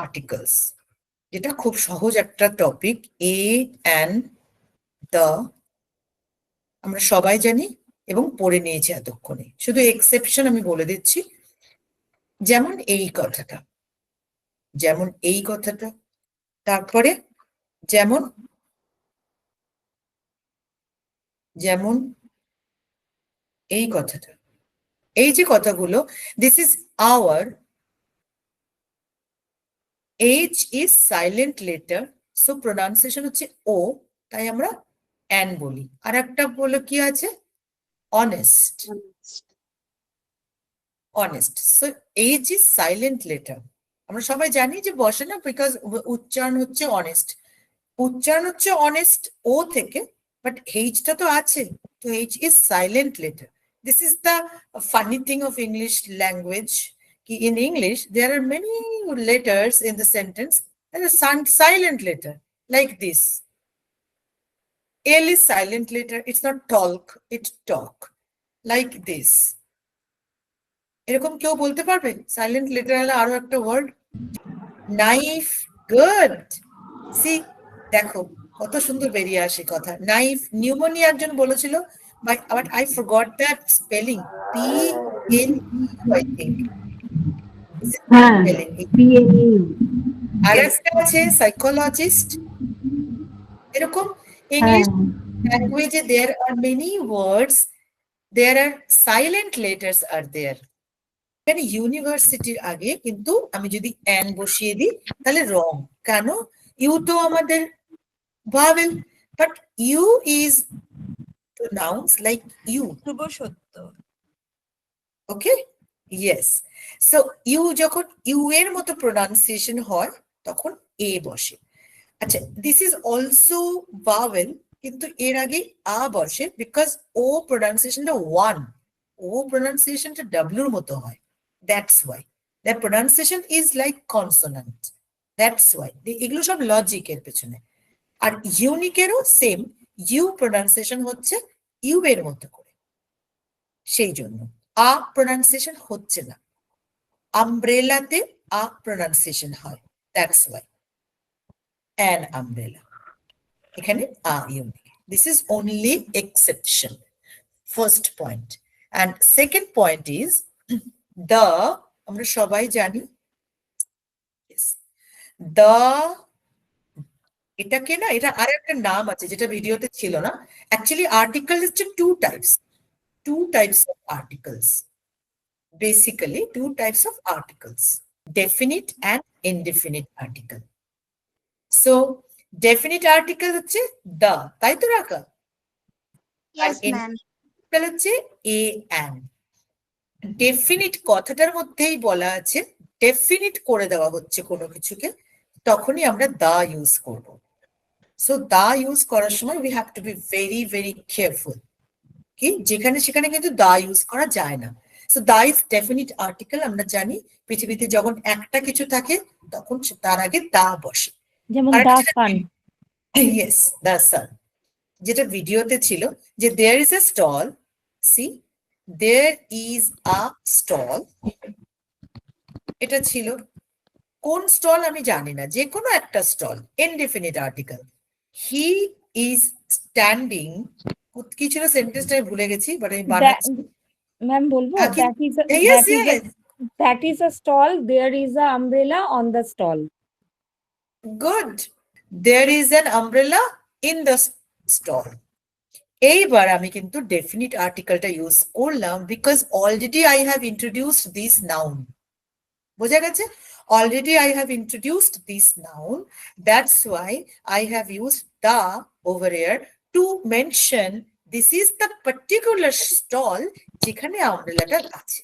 Articles, যেটা খুব সহজ একটা টপিক। এ অ্যান্ড দ্য আমরা সবাই জানি এবং পড়ে নিয়েছি এতক্ষণে, শুধু এক্সেপশন আমি বলে দিচ্ছি। যেমন এই কথাটা, যেমন এই কথাটা, তারপরে যেমন যেমন এই কথাটা, এই যে কথাগুলো, this is our, H is silent letter, so pronunciation হচ্ছে ও, তাই আমরা অ্যান বলি। আর একটা বলে কি আছে, honest, honest, so H is silent letter. আমরা সবাই জানি যে বসে না, বিকজ উচ্চারণ হচ্ছে অনেস্ট, উচ্চারণ হচ্ছে অনেস্ট ও থেকে, বাট এইচটা তো আছে, তো H is silent letter. This is the funny thing of English language, কি in English there are many letters in the sentence and a silent letter like this. L is silent letter, it's not talk, it's talk, like this. এরকম কেউ বলতে পারবে silent letter হলে আরো একটা word? Knife, good, C, দেখো কত সুন্দর বেরিয়ে আসে কথা। নাইফ, নিউমোনিয়া একজন বলেছিল, but I forgot that spelling, PNEU I think, আর একটা আছে সাইকোলজিস্ট। এরকম ইংলিশ ল্যাঙ্গুয়েজে there are many words, there are silent letters are there. এখানে ইউনিভার্সিটির আগে কিন্তু আমি যদি অ্যান বসিয়ে দিই তাহলে রং, কেন? ইউ তো আমাদের vowel, but U is pronounced like you. ধ্রুব সত্য। Okay, yes. সো ইউ যখন ইউ এর মতো প্রোনাউন্সিয়েশন হয় তখন এ বসে। আচ্ছা, দিস ইজ অলসো ভাওয়েল, কিন্তু এর আগে আ বসে, বিকজ ও প্রোনাউন্সিয়েশনটা ওয়ান, ও প্রোনাউন্সিয়েশনটা ডাব্লিউর মতো হয়, that's why the pronunciation is like consonant, that's why. এগুলো সব লজিকের পেছনে। আর ইউনিকেরও সেম, ইউ প্রোনাউন্সিয়েশন হচ্ছে ইউ এর মতো করে, সেই জন্য আ প্রোনাউন্সিয়েশন হচ্ছে না। আমব্রেলাতে আ প্রোনাউন্সিয়েশন হয়, দ্যাটস ওয়াই অ্যান আমব্রেলা। এখানে আ unique, this is only exception, first point. And second point is the, আমরা সবাই জানি দ্য, এটাকে না, এটা আর একটা নাম আছে যেটা ভিডিওতে ছিল না। অ্যাকচুয়ালি আর্টিকেল হচ্ছে two types of articles, basically two types of articles, definite and indefinite article. So definite article হচ্ছে the, তাই তো রাখা? আর indefinite হচ্ছে a and. ডেফিনিট কথাটার মধ্যেই বলা আছে, ডেফিনিট করে দেওয়া হচ্ছে কোনো কিছুকে, তখনই আমরা দা ইউজ করব। সো দা ইউজ করার সময় we have to be very very careful, কি যেখানে সেখানে কিন্তু দা ইউজ করা যায় না। So the is definite article, আমরা জানি পৃথিবীতে যখন একটা কিছু থাকে তখন তার আগে দা বসে, যেমন দা সান। ইয়েস, দা সান, যেটা ভিডিওতে ছিল যে there is a stall, see there is a stall, এটা ছিল কোন স্টল আমি জানি না, যে কোনো একটা stall, indefinite article. He is standing, কি ছিল সেন্টেন্সটা আমি ভুলে গেছি, বাট আমি বানাচ্ছি। ম্যাম বলবো, that is a stall, there is a umbrella on the stall. Good, there is an umbrella in the stall. এইবার আমি কিন্তু ডেফিনিট আর্টিকেলটা ইউজ করলাম, because already I have introduced this noun, বোঝা গেছে? Already I have introduced this noun, that's why I have used the over here to mention this is the particular stall যেখানে আমব্রেলাটা আছে।